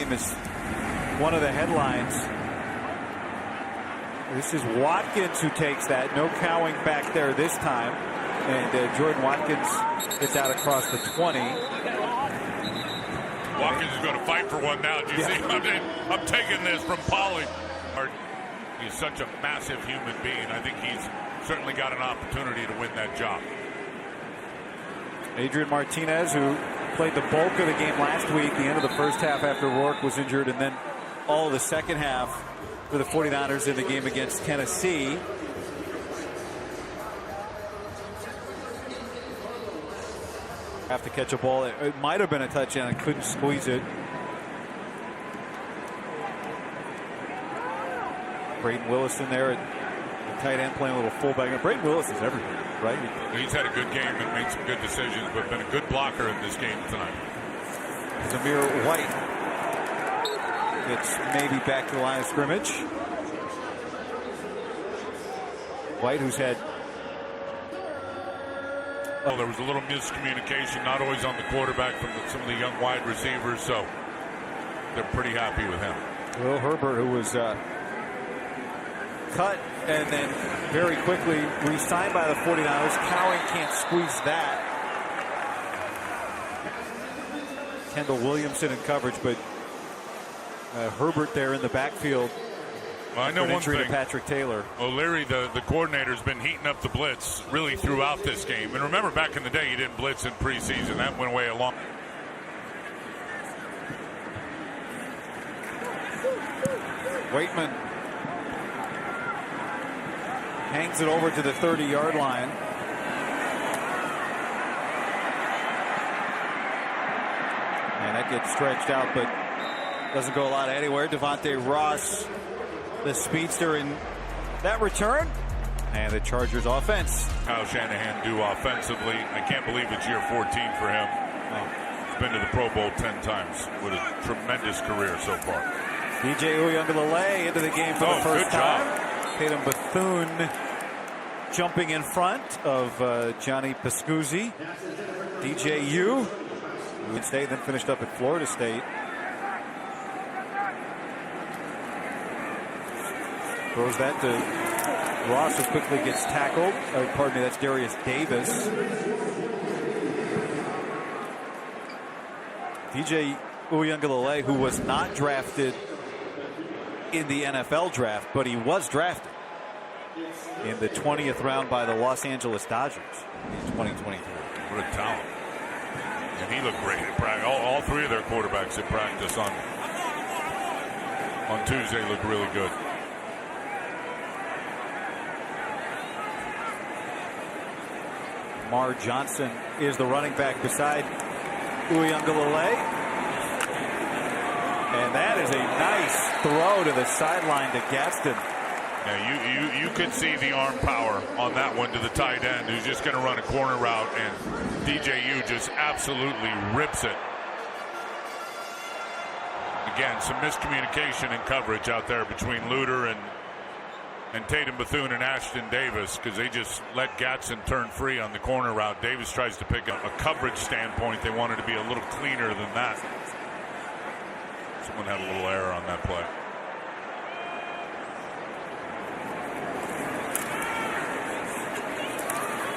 game is one of the headlines. This is Watkins who takes that. No cowing back there this time. And Jordan Watkins gets out across the 20. Watkins is going to fight for one now. Do you see? I'm taking this from Pollard. He's such a massive human being. I think he's certainly got an opportunity to win that job. Adrian Martinez, who played the bulk of the game last week, the end of the first half after Rourke was injured, and then all of the second half for the 49ers in the game against Tennessee. Have to catch a ball. It might have been a touchdown. Couldn't squeeze it. Braden Willis in there at the tight end playing a little fullback. And Braden Willis is everywhere, right? He's had a good game and made some good decisions, but been a good blocker in this game tonight. Zamir White gets maybe back to the line of scrimmage. White, who's had... Oh, there was a little miscommunication, not always on the quarterback from some of the young wide receivers, so they're pretty happy with him. Will Herbert, who was cut and then very quickly re-signed by the 49ers. Cowing can't squeeze that. Kendall Williamson in coverage, but Herbert there in the backfield. Well, I know one thing. To Patrick Taylor. O'Leary, the coordinator, has been heating up the blitz really throughout this game. And remember, back in the day, you didn't blitz in preseason. That went away a long. Waitman hangs it over to the 30-yard line. And that gets stretched out, but doesn't go a lot anywhere. Devontae Ross, the speedster, in that return. And the Chargers offense. Kyle Shanahan do offensively. I can't believe it's year 14 for him. He's been to the Pro Bowl 10 times with a tremendous career so far. DJ Uyunglele into the game for the first time. Tatum Bethune jumping in front of Johnny Pascuzzi. DJU, Michigan State, then finished up at Florida State. Throws that to Ross, who quickly gets tackled. Pardon me, that's Darius Davis. DJ Uyunglele, who was not drafted in the NFL draft, but he was drafted in the 20th round by the Los Angeles Dodgers in 2023. What a talent. And he looked great at practice. All three of their quarterbacks at practice on Tuesday looked really good. Mar Johnson is the running back beside Uyunglele. And that is a nice throw to the sideline to Gaston. Yeah, you could see the arm power on that one to the tight end, who's just going to run a corner route, and DJU just absolutely rips it. Again, some miscommunication in coverage out there between Luter and Tatum Bethune and Ashton Davis, because they just let Gatson turn free on the corner route. Davis tries to pick a coverage standpoint. They wanted to be a little cleaner than that. Someone had a little error on that play.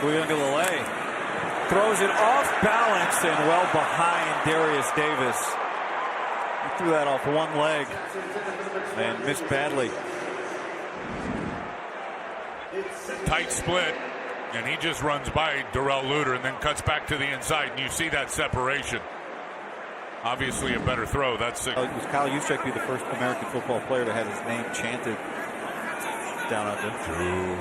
Uyunglele throws it off balance and well behind Darius Davis. He threw that off one leg and missed badly. Tight split, and he just runs by Darrell Luter and then cuts back to the inside, and you see that separation. Obviously a better throw. That's it. Was Kyle Juszczyk be the first American football player to have his name chanted down under? True.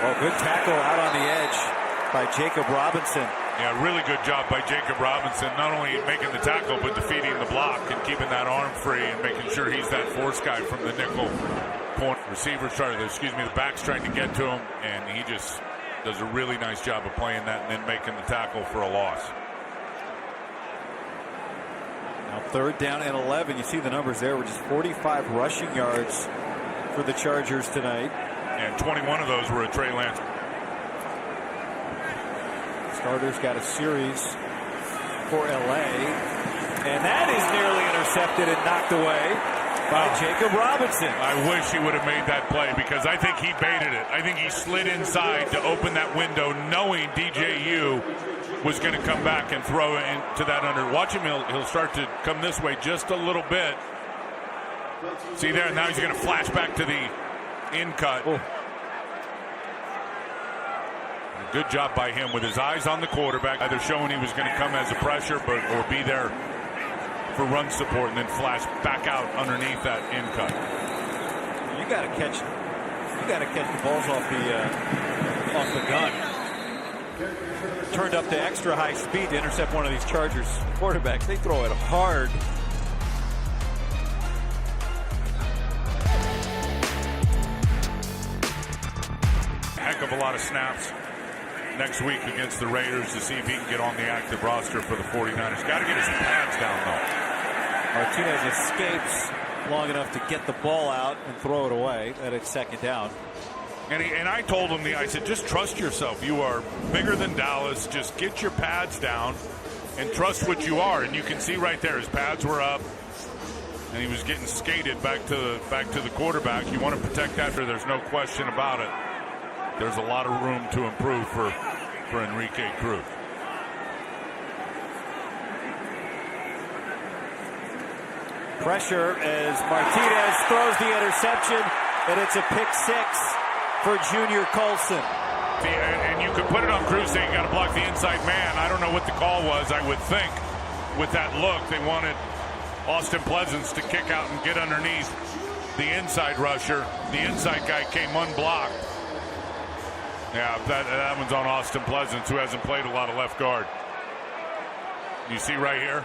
Oh, good tackle out on the edge by Jacob Robinson. Yeah, really good job by Jacob Robinson, not only making the tackle, but defeating the block and keeping that arm free and making sure he's that force guy from the nickel corner. The back's trying to get to him, and he just does a really nice job of playing that and then making the tackle for a loss. Now 3rd down and 11. You see the numbers there, which is 45 rushing yards for the Chargers tonight. And 21 of those were at Trey Lance. Starters got a series for LA. And that is nearly intercepted and knocked away by Jacob Robinson. I wish he would have made that play because I think he baited it. I think he slid inside to open that window knowing DJU was going to come back and throw it into that under. Watch him, he'll start to come this way just a little bit. See there, now he's going to flash back to the in cut. Oh. Good job by him with his eyes on the quarterback, either showing he was going to come as a pressure or be there for run support and then flash back out underneath that in cut. You got to catch the balls off the gun. Turned up to extra high speed to intercept one of these Chargers quarterbacks. They throw it hard. Heck of a lot of snaps next week against the Raiders to see if he can get on the active roster for the 49ers. Got to get his pads down, though. Martinez escapes long enough to get the ball out and throw it away. That it's second down. And I told him, I said, just trust yourself. You are bigger than Dallas. Just get your pads down and trust what you are. And you can see right there, his pads were up, and he was getting skated back to the quarterback. You want to protect that, there's no question about it. There's a lot of room to improve for Enrique Cruz. Pressure as Martinez throws the interception, and it's a pick six for Junior Colson. And you could put it on Cruz saying you got to block the inside man. I don't know what the call was. I would think with that look they wanted Austin Pleasance to kick out and get underneath the inside rusher. The inside guy came unblocked. Yeah, that one's on Austin Pleasance, who hasn't played a lot of left guard. You see right here?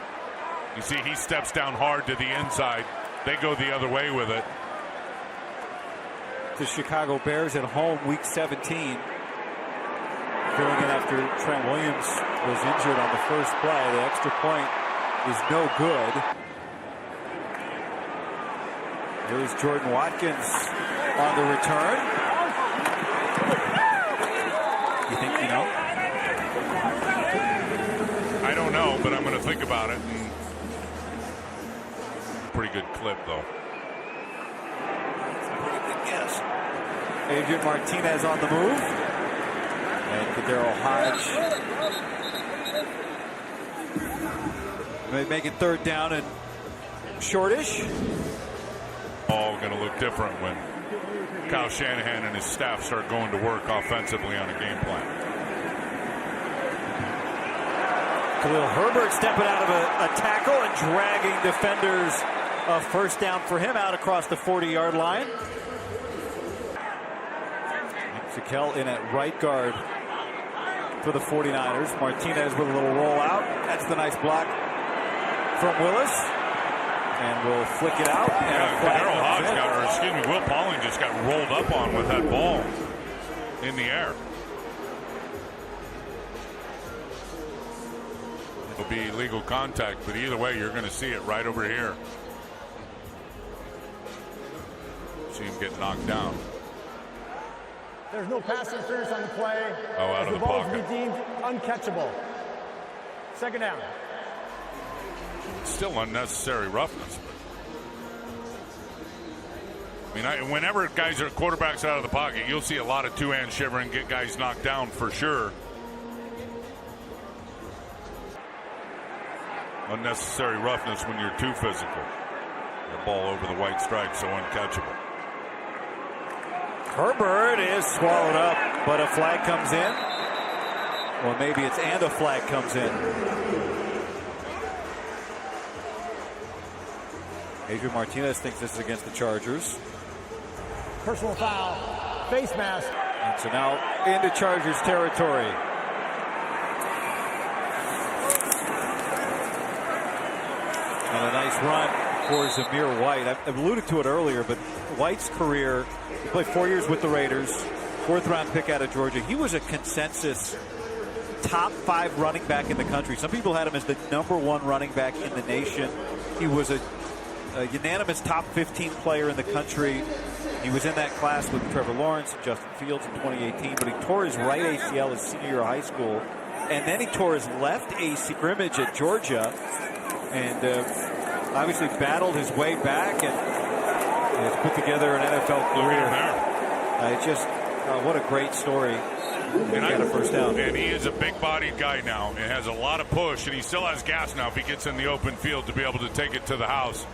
You see he steps down hard to the inside. They go the other way with it. The Chicago Bears at home, week 17. Filling in after Trent Williams was injured on the first play. The extra point is no good. Here's Jordan Watkins on the return. You think you know? I don't know, but I'm going to think about it. Pretty good clip, though. Pretty good guess. Adrian Martinez on the move. And Kadero Hodge. Make it third down and shortish. All going to look different when Kyle Shanahan and his staff start going to work offensively on a game plan. Khalil Herbert stepping out of a tackle and dragging defenders. A first down for him out across the 40-yard line. Zakel in at right guard for the 49ers. Martinez with a little rollout. That's the nice block from Willis. And we'll flick it out. Will Pauling just got rolled up on with that ball in the air. It'll be legal contact, but either way, you're going to see it right over here. See him get knocked down. There's no pass interference on the play. Oh, out of the ball pocket. Be deemed uncatchable. Second down. Still unnecessary roughness. I mean, whenever guys are quarterbacks out of the pocket, you'll see a lot of two-hand shivering, get guys knocked down for sure. Unnecessary roughness when you're too physical. The ball over the white stripe, so uncatchable. Herbert is swallowed up, but a flag comes in. Well, maybe it's and a flag comes in. Adrian Martinez thinks this is against the Chargers. Personal foul. Face mask. And so now into Chargers territory. And a nice run for Zamir White. I've alluded to it earlier, but White's career, he played 4 years with the Raiders, fourth-round pick out of Georgia. He was a consensus top 5 running back in the country. Some people had him as the #1 running back in the nation. He was a unanimous top 15 player in the country. He was in that class with Trevor Lawrence and Justin Fields in 2018, but he tore his right ACL his senior year of high school and then he tore his left AC scrimmage at Georgia, and obviously battled his way back and has put together an NFL career. What a great story. And got a first down. And he is a big-bodied guy now and has a lot of push, and he still has gas now if he gets in the open field to be able to take it to the house.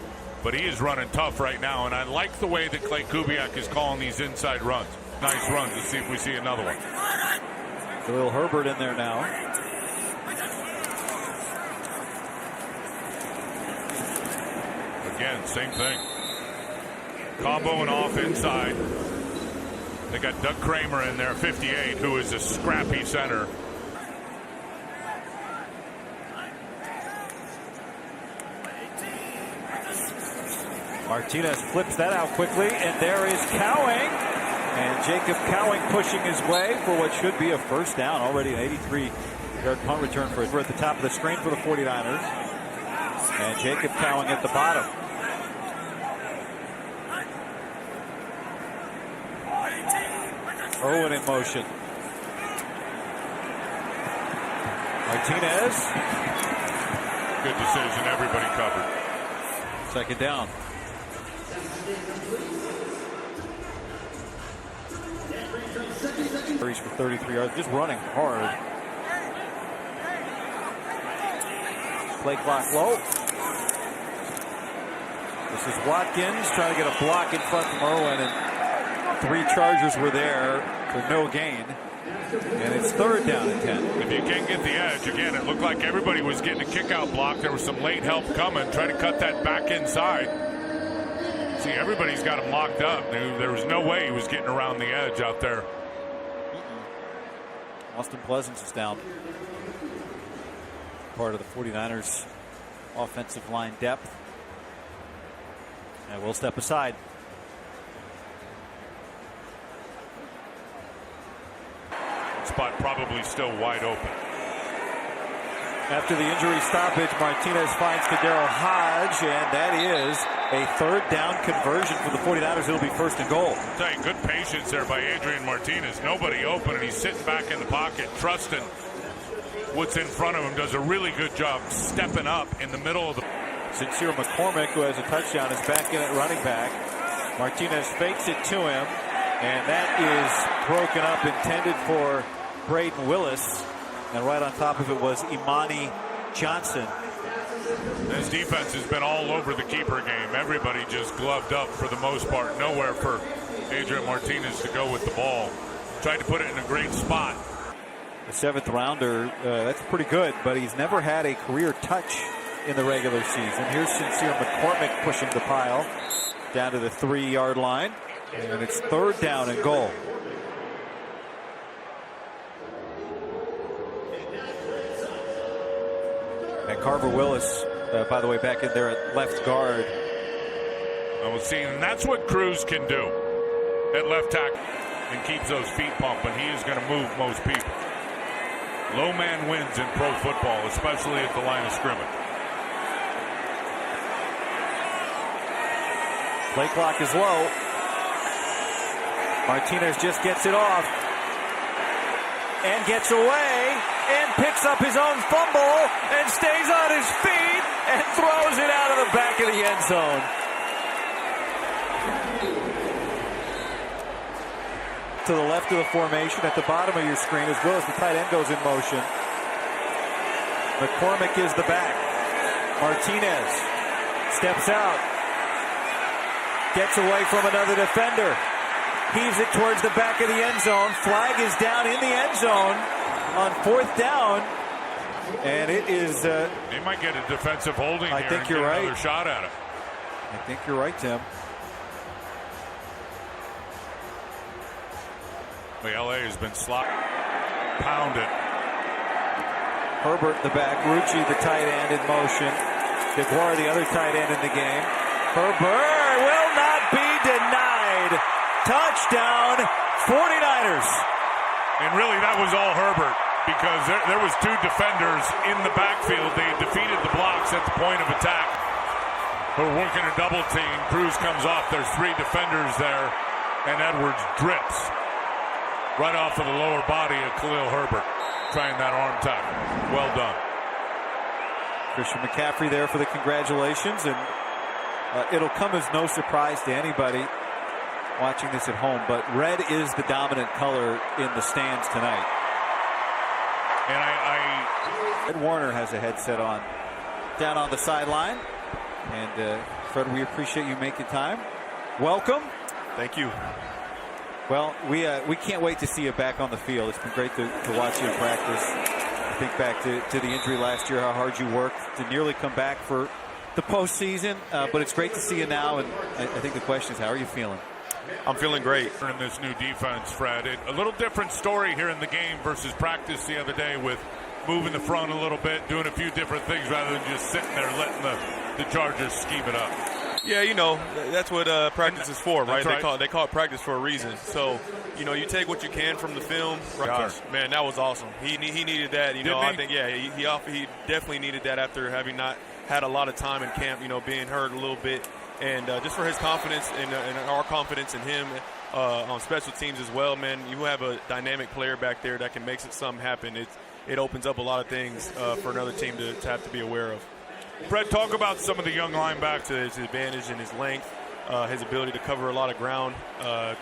But he is running tough right now, and I like the way that Clay Kubiak is calling these inside runs. Nice runs. Let's see if we see another one. Khalil Herbert in there now. Again, same thing. Comboing off inside. They got Doug Kramer in there, 58, who is a scrappy center. Martinez flips that out quickly, and there is Cowing. And Jacob Cowing pushing his way for what should be a first down. Already an 83-yard punt return for it. We're at the top of the screen for the 49ers. And Jacob Cowing at the bottom. Owen in motion. Martinez. Good decision. Everybody covered. Second down. For 33 yards, just running hard. Play clock low. This is Watkins trying to get a block in front from Irwin, and 3 Chargers were there for no gain. And it's third down and 10. If you can't get the edge, again, it looked like everybody was getting a kick-out block. There was some late help coming. Try to cut that back inside. See, everybody's got him locked up. There was no way he was getting around the edge out there. Austin Pleasance is down. Part of the 49ers offensive line depth. And we'll step aside. Spot probably still wide open. After the injury stoppage, Martinez finds Kadero Hodge, and that is a third down conversion for the 49ers. It'll be first and goal. I'll tell you, good patience there by Adrian Martinez. Nobody open, and he's sitting back in the pocket, trusting what's in front of him. Does a really good job stepping up in the middle of the... Sincere McCormick, who has a touchdown, is back in at running back. Martinez fakes it to him, and that is broken up, intended for Braden Willis. And right on top of it was Imani Johnson. His defense has been all over the keeper game. Everybody just gloved up for the most part. Nowhere for Adrian Martinez to go with the ball. Tried to put it in a great spot. The 7th rounder, that's pretty good, but he's never had a career touch in the regular season. Here's Sincere McCormick pushing the pile down to the 3-yard line. And it's third down and goal. And Carver Willis, by the way, back in there at left guard. We'll see, and that's what Cruz can do at left tackle and keeps those feet pumping. He is going to move most people. Low man wins in pro football, especially at the line of scrimmage. Play clock is low. Martinez just gets it off and gets away and picks up his own fumble and stays on his feet and throws it out of the back of the end zone. To the left of the formation at the bottom of your screen as well as the tight end goes in motion. McCormick is the back. Martinez steps out. Gets away from another defender. Heaves it towards the back of the end zone. Flag is down in the end zone on 4th down. And it is... they might get a defensive holding here. I think you're right. Another shot at it. I think you're right, Tim. The LA has been pounded. Herbert the back. Rucci the tight end in motion. DeGuara the other tight end in the game. Herbert will not be denied. Touchdown 49ers. And really that was all Herbert because there was 2 defenders in the backfield. They had defeated the blocks at the point of attack. We're working a double team. Cruz comes off. There's 3 defenders there. And Edwards drips right off of the lower body of Khalil Herbert. trying that arm tackle. Well done. Christian McCaffrey there for the congratulations, and it'll come as no surprise to anybody watching this at home, but red is the dominant color in the stands tonight. And Fred Warner has a headset on down on the sideline. And Fred, we appreciate you making time. Welcome. Thank you. Well, we can't wait to see you back on the field. It's been great to watch you in practice. I think back to the injury last year, how hard you worked to nearly come back for the postseason. But it's great to see you now, and I think the question is, how are you feeling? I'm feeling great. in this new defense, Fred, a little different story here in the game versus practice the other day with moving the front a little bit, doing a few different things rather than just sitting there letting the Chargers scheme it up. Yeah, you know, that's what practice is for, right? Right. They call it practice for a reason. So, you know, you take what you can from the film. Gosh, man, that was awesome. He needed that. You know, I think, yeah, he definitely needed that after having not had a lot of time in camp, you know, being hurt a little bit. And just for his confidence and our confidence in him on special teams as well, man, you have a dynamic player back there that can make something happen. It opens up a lot of things for another team to have to be aware of. Fred, talk about some of the young linebackers. To his advantage and his length, his ability to cover a lot of ground,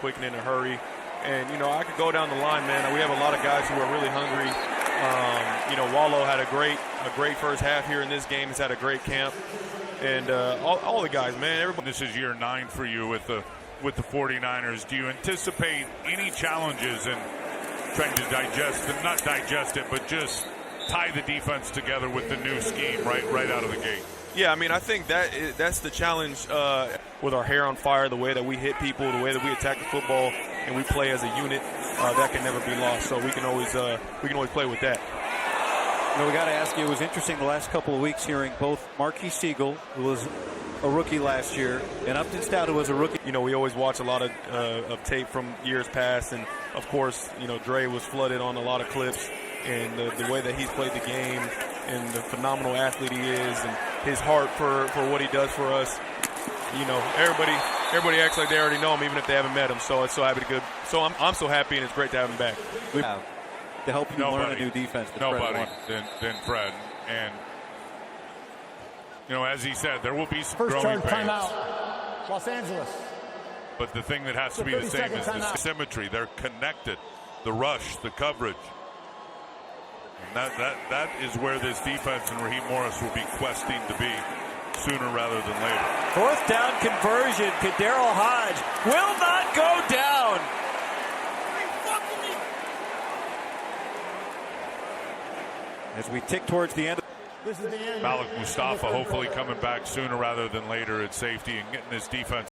quick and in a hurry. And, you know, I could go down the line, man. We have a lot of guys who are really hungry. You know, Wallow had a great first half here in this game. He's had a great camp. And all the guys, man, everybody. This is year 9 for you with the 49ers. Do you anticipate any challenges in trying to not digest it, but just tie the defense together with the new scheme right out of the gate? Yeah, I mean, I think that's the challenge with our hair on fire, the way that we hit people, the way that we attack the football, and we play as a unit. That can never be lost. So we can always play with that. You know, we got to ask you, it was interesting the last couple of weeks hearing both Marquis Siegel, who was a rookie last year, and Upton Stout, who was a rookie. You know, we always watch a lot of tape from years past, and of course, you know, Dre was flooded on a lot of clips, and the way that he's played the game, and the phenomenal athlete he is, and his heart for what he does for us. You know, everybody acts like they already know him, even if they haven't met him. So it's so happy to go. So I'm so happy, and it's great to have him back. To help you learn a new defense. Nobody than Fred. And, you know, as he said, there will be some First growing charge pains. timeout, Los Angeles. But the thing that has to be the same is the symmetry. They're connected. The rush, the coverage. And that is where this defense and Raheem Morris will be questing to be sooner rather than later. 4th down conversion. Kaderl Hodge will not go down. As we tick towards the end. This is the end. Malik Mustafa hopefully coming back sooner rather than later at safety and getting this defense